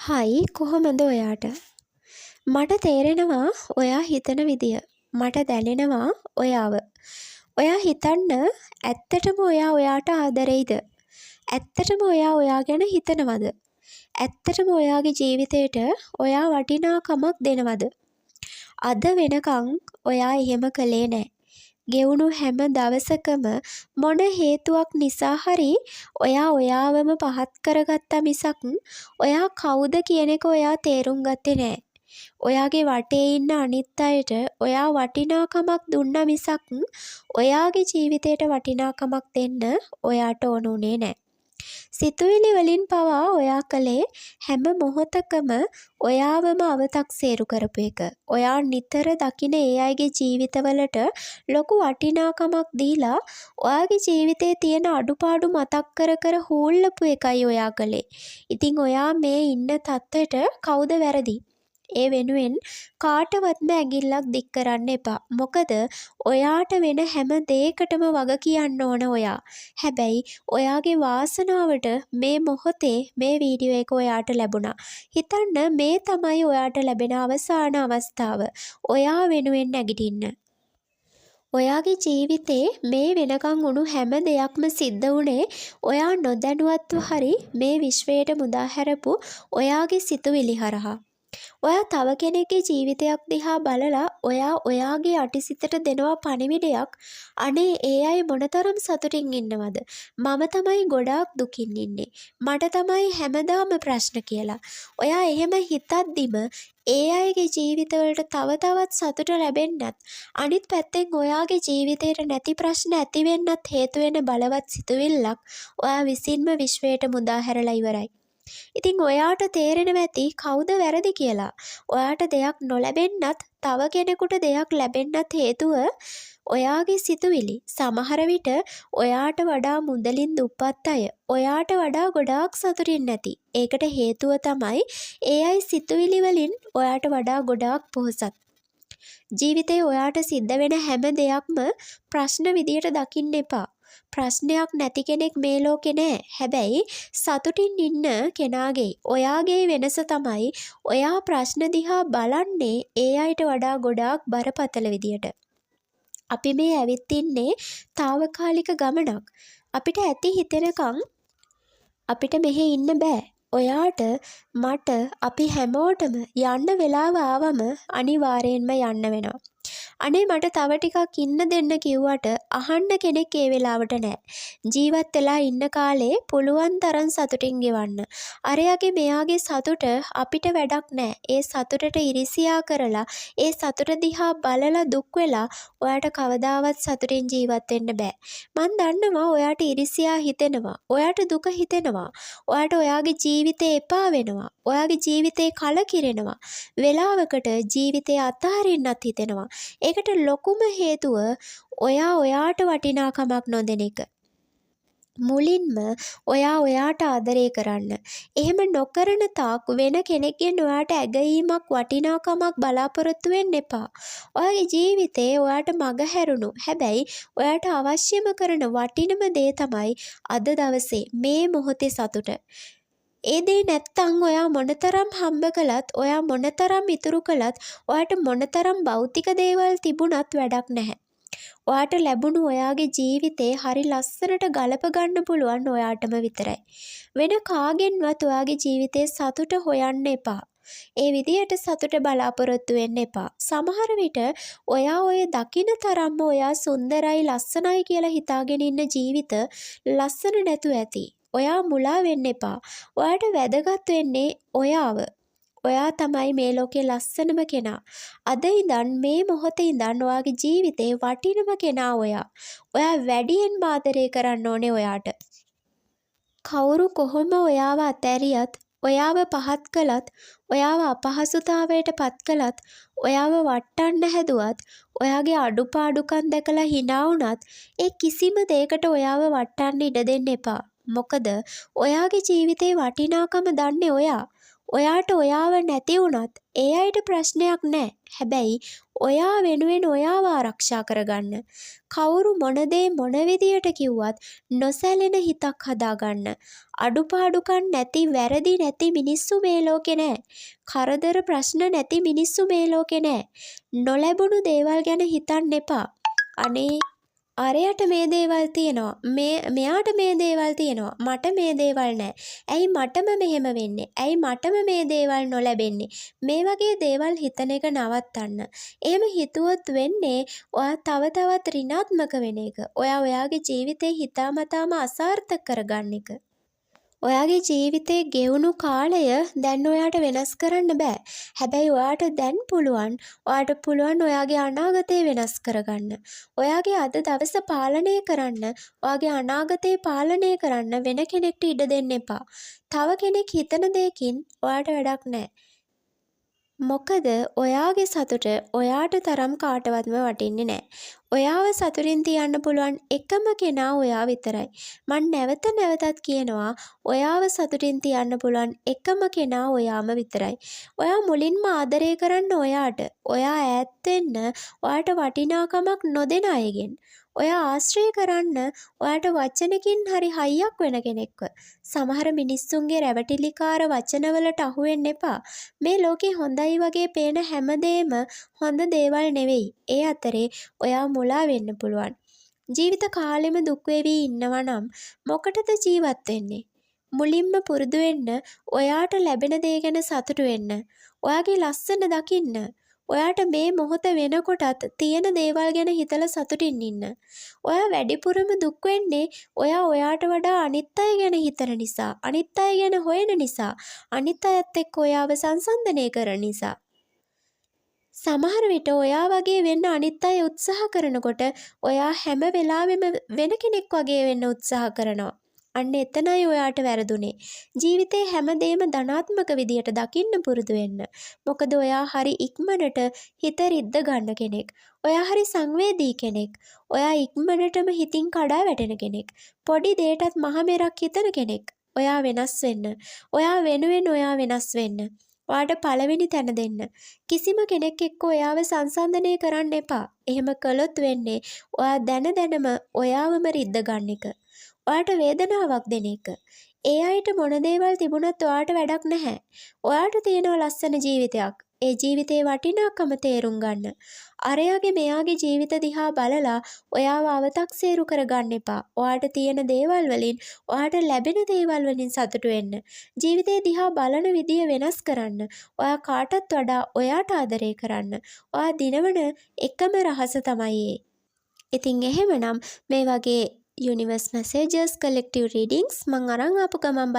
හයි කොහොමද ඔයාට? මට තේරෙනවා ඔයා හිතන විදිය. මට දැනෙනවා ඔයාව. ඔයා හිතන්න ඇත්තටම ඔයා ඔයාට ආදරෙයිද? ඇත්තටම ඔයා ඔයා ගැන හිතනවද? ඇත්තටම ඔයාගේ ජීවිතේට ඔයා වටිනාකමක් දෙනවද? අද වෙනකන් ඔයා එහෙම කළේ නෑ. ගෙවුණු හැම දවසකම මොන හේතුවක් නිසා හරි ඔයා ඔයාවම පහත් කරගත්තා මිසක් ඔයා කවුද කියන එක ඔයා තේරුම් ගත්තේ නෑ. ඔයාගේ වටේ ඉන්න අනිත් අයට ඔයා වටිනාකමක් දුන්නා මිසක් ඔයාගේ ජීවිතයට වටිනාකමක් දෙන්න ඔයාට ඕන උනේ නෑ. සිතුවිලි වලින් පවා ඔයා කලේ හැම මොහොතකම ඔයාවම අවතක්සේරු කරපු එක. ඔයා නිතර දකින ඒ අයගේ ජීවිතවලට ලොකු වටිනාකමක් දීලා ඔයාගේ ජීවිතේ තියෙන අඩුපාඩු මතක් කර කර හූල්ලපු එකයි ඔයා කලේ. ඉතින් ඔයා මේ ඉන්න තත්ත්වයට කවුද වැරදි? ඒ වෙනුවෙන් කාටවත්ම ඇඟිල්ලක් දික් කරන්න එපා. මොකද ඔයාට වෙන හැම දෙයකටම වග කියන්න ඕන ඔයා. හැබැයි ඔයාගේ වාසනාවට මේ මොහොතේ මේ වීඩියෝ එක ඔයාට ලැබුණා. හිතන්න මේ තමයි ඔයාට ලැබෙන අවසාන අවස්ථාව. ඔයා වෙනුවෙන් නැගිටින්න. ඔයාගේ ජීවිතේ මේ වෙනකන් වුණු හැම දෙයක්ම සිද්ධ වුණේ ඔයා නොදැනුවත්ව හරි මේ විශ්වයට මුදා හැරපු ඔයාගේ සිතුවිලි හරහා. ඔයා තව කෙනෙක්ගේ ජීවිතයක් දිහා බලලා ඔයා ඔයාගේ අටිසිතට දෙනවා පණිවිඩයක්. අනේ ඒ අය මොනතරම් සතුටින් ඉන්නවද? මම තමයි ගොඩාක් දුකින් ඉන්නේ. මට තමයි හැමදාම ප්‍රශ්න කියලා. ඔයා එහෙම හිතද්දිම ඒ අයගේ ජීවිතවලට තව තවත් සතුට ලැබෙන්නත් අනිත් පැත්තෙන් ඔයාගේ ජීවිතේට නැති ප්‍රශ්න ඇති වෙන්නත් හේතු වෙන බලවත් සිතුවිල්ලක් ඔයා විසින්ම විශ්වයට මුදා හැරලා ඉවරයි. ඉතින් ඔයාට තේරෙනවා ඇති කවුද වැරදි කියලා. ඔයාට දෙයක් නොලැබෙන්නත් තව කෙනෙකුට දෙයක් ලැබෙන්නත් හේතුව ඔයාගේ සිතුවිලි. සමහර විට ඔයාට වඩා මුදලින් දුප්පත් අය ඔයාට වඩා ගොඩාක් සතුටින් නැති. ඒකට හේතුව තමයි ඒ අය සිතුවිලි වලින් ඔයාට වඩා ගොඩාක් පොහොසත්. ජීවිතේ ඔයාට සිද්ධ වෙන හැම දෙයක්ම ප්‍රශ්න විදියට දකින්න එපා. ප්‍රශ්නයක් නැති කෙනෙක් මේ ලෝකේ නෑ. හැබැයි සතුටින් ඉන්න කෙනාගේ ඔයාගේ වෙනස තමයි ඔයා ප්‍රශ්න දිහා බලන්නේ ඒ අයට වඩා ගොඩාක් බරපතල විදියට. අපි මේ ඇවිත් ඉන්නේ తాවකාලික ගමනක්. අපිට ඇති හිතෙනකම් අපිට මෙහෙ ඉන්න බෑ. ඔයාට මට අපි හැමෝටම යන්න වෙලාව ආවම අනිවාර්යෙන්ම යන්න වෙනවා. අනේ මට තව ටිකක් ඉන්න දෙන්න කිව්වට අහන්න කෙනෙක් ඒ වෙලාවට නැහැ. ජීවත් වෙලා ඉන්න කාලේ පුළුවන් තරම් සතුටින් ගෙවන්න. අරයාගේ මෙයාගේ සතුට අපිට වැඩක් නැහැ. ඒ සතුටට ඉරිසියා කරලා ඒ සතුට දිහා බලලා දුක් වෙලා ඔයාට කවදාවත් සතුටින් ජීවත් වෙන්න බෑ. මං දන්නවා ඔයාට ඉරිසියා හිතෙනවා. ඔයාට දුක හිතෙනවා. ඔයාට ඔයාගේ ජීවිතේ එපා වෙනවා. ඔයාගේ ජීවිතේ කලකිරෙනවා. වෙලාවකට ජීවිතේ අතහරින්නත් හිතෙනවා. ඒකට ලොකුම හේතුව ඔයා ඔයාට වටිනාකමක් නොදෙන එක. මුලින්ම ඔයා ඔයාට ආදරය කරන්න. එහෙම නොකරන තාක් වෙන කෙනෙක්ගෙන් ඔයාට ඇගීමක් වටිනාකමක් බලාපොරොත්තු වෙන්න එපා. ඔයාගේ ජීවිතේ ඔයාට මග හැරුණු. හැබැයි ඔයාට අවශ්‍යම කරන වටිනම දේ තමයි අද දවසේ මේ මොහොතේ සතුට. ඒ දේ නැත්තම් ඔයා මොනතරම් හම්බ කළත් ඔයා මොනතරම් ඉතුරු කළත් ඔයාට මොනතරම් භෞතික දේවල් තිබුණත් වැඩක් නැහැ. ඔයාට ලැබුණු ඔයාගේ ජීවිතේ හරි ලස්සනට ගලප ගන්න පුළුවන් ඔයාටම විතරයි. වෙන කාගෙන්වත් ඔයාගේ ජීවිතේ සතුට හොයන්න එපා. ඒ විදියට සතුට බලාපොරොත්තු වෙන්න එපා. සමහර විට ඔයා ඔය දකින තරම්ම ඔයා සුන්දරයි ලස්සනයි කියලා හිතාගෙන ඉන්න ජීවිත ලස්සන නැතු ඇති. ඔයා මුලා වෙන්න එපා. ඔයාට වැදගත් වෙන්නේ ඔයාව. ඔයා තමයි මේ ලෝකේ ලස්සනම කෙනා. අද ඉඳන් මේ මොහොතේ ඉඳන් ඔයාගේ ජීවිතේ වටිනම කෙනා ඔයා. ඔයා වැඩියෙන් ආදරය කරන්න ඕනේ ඔයාට. කවුරු කොහොම ඔයාව අතෑරියත්, ඔයාව පහත් කළත්, ඔයාව අපහසුතාවයට පත් කළත්, ඔයාව වටන්න හැදුවත්, ඔයාගේ අඩුපාඩුකම් දැකලා hina වුණත්, ඒ කිසිම දෙයකට ඔයාව වටන්න ඉඩ දෙන්න එපා. මොකද ඔයාගේ ජීවිතේ වටිනාකම දන්නේ ඔයා. ඔයාට ඔයාව නැති වුණත් ඒ අයට ප්‍රශ්නයක් නැහැ. හැබැයි ඔයා වෙනුවෙන් ඔයාව ආරක්ෂා කරගන්න. කවුරු මොන දේ මොන විදියට කිව්වත් නොසැලෙන හිතක් හදාගන්න. අඩුපාඩුකම් නැති වැරදි නැති මිනිස්සු මේ ලෝකේ නැහැ. කරදර ප්‍රශ්න නැති මිනිස්සු මේ ලෝකේ නැහැ. නොලැබුණු දේවල් ගැන හිතන්න එපා. අනේ අරයට මේ දේවල් තියෙනවා. මෙයාට මේ දේවල් තියෙනවා. මට මේ දේවල් නැහැ. ඇයි මටම මෙහෙම වෙන්නේ? ඇයි මටම මේ දේවල් නොලැබෙන්නේ? මේ වගේ දේවල් හිතන එක නවත්තන්න. එහෙම හිතුවොත් වෙන්නේ ඔයා තව තවත් ඍණාත්මක වෙන එක. ඔයා ඔයාගේ ජීවිතේ හිතාමතාම අසාර්ථක කරගන්න එක. ඔයාගේ ජීවිතේ ගෙවුණු කාලය දැන් ඔයාට වෙනස් කරන්න බෑ. හැබැයි ඔයාට දැන් පුළුවන් ඔයාගේ අනාගතේ වෙනස් කරගන්න. ඔයාගේ අද දවස පාලනය කරන්න, ඔයාගේ අනාගතේ පාලනය කරන්න වෙන කෙනෙක්ට ඉඩ දෙන්න එපා. තව කෙනෙක් හිතන දෙයකින් ඔයාට වැඩක් නෑ. මොකද ඔයාගේ සතුට ඔයාට තරම් කාටවත්ම වටින්නේ නැහැ. ඔයාව සතුටින් තියන්න පුළුවන් එකම කෙනා ඔයා විතරයි. මං නැවතත් කියනවා ඔයාව සතුටින් තියන්න පුළුවන් එකම කෙනා ඔයාම විතරයි. ඔයා මුලින්ම ආදරය කරන්න ඔයාට. ඔයා ඈත් වෙන්න ඔයාට වටිනාකමක් නොදෙන අයගෙන්. ඔයා ආශ්‍රය කරන්න ඔයාට වචනකින් හරි හයියක් වෙන කෙනෙක්ව. සමහර මිනිස්සුන්ගේ රැවටිලිකාර වචනවලට අහු වෙන්න එපා. මේ ලෝකේ හොඳයි වගේ පේන හැමදේම හොඳ දේවල් නෙවෙයි. ඒ අතරේ ඔයා මුලා වෙන්න පුළුවන්. ජීවිත කාලෙම දුක් වෙවි ඉන්නවා නම් මොකටද ජීවත් වෙන්නේ? මුලින්ම පුරුදු වෙන්න ඔයාට ලැබෙන දේ ගැන සතුටු වෙන්න. ඔයාගේ ලස්සන දකින්න. ඔයාට මේ මොහොත වෙනකොටත් තියෙන දේවල් ගැන හිතලා සතුටින් ඉන්න. ඔයා වැඩිපුරම දුක් වෙන්නේ ඔයා ඔයාට වඩා අනිත් අය ගැන හිතන නිසා, අනිත් අය ගැන හොයන නිසා, අනිත් අයත් එක්ක ඔයාව සංසන්දනය කරන නිසා. සමහර විට ඔයා වගේ වෙන්න අනිත් අය උත්සාහ කරනකොට ඔයා හැම වෙලාවෙම වෙන කෙනෙක් වගේ වෙන්න උත්සාහ කරනවා. අන්න එතනයි ඔයාට වැරදුනේ. ජීවිතේ හැමදේම ධනාත්මක විදියට දකින්න පුරුදු වෙන්න. මොකද ඔයා හරි ඉක්මනට හිත රිද්ද ගන්න කෙනෙක්. ඔයා හරි සංවේදී කෙනෙක්. ඔයා ඉක්මනටම හිතින් කඩා වැටෙන කෙනෙක්. පොඩි දෙයකටත් මහ මෙරක් හිතන කෙනෙක්. ඔයා වෙනස් වෙන්න. ඔයා වෙනුවෙන් ඔයා වෙනස් වෙන්න. ඔයාට පළවෙනි තැන දෙන්න. කිසිම කෙනෙක් එක්ක ඔයාව සංසන්දනය කරන්න එපා. එහෙම කළොත් වෙන්නේ ඔයා දැනම ඔයාවම රිද්ද ගන්න එක. ඔයාට වේදනාවක් දෙන එක. ඒ අයට මොන දේවල් තිබුණත් ඔයාට වැඩක් නැහැ. ඔයාට තියෙනවා ලස්සන ජීවිතයක්. ඒ ජීවිතේ වටිනාකම තේරුම් ගන්න. අරයාගේ මෙයාගේ ජීවිත දිහා බලලා ඔයාව අවතක්සේරු කරගන්න එපා. ඔයාට තියෙන දේවල් වලින්, ඔයාට ලැබෙන දේවල් වලින් සතුටු වෙන්න. ජීවිතේ දිහා බලන විදිය වෙනස් කරන්න. ඔයා කාටත් වඩා ඔයාට ආදරය කරන්න. ඔයා දිනවන එකම රහස තමයි ඒ. ඉතින් එහෙමනම් මේ වගේ Universe Messages Collective Readings මං අරන් ආපු ගමන්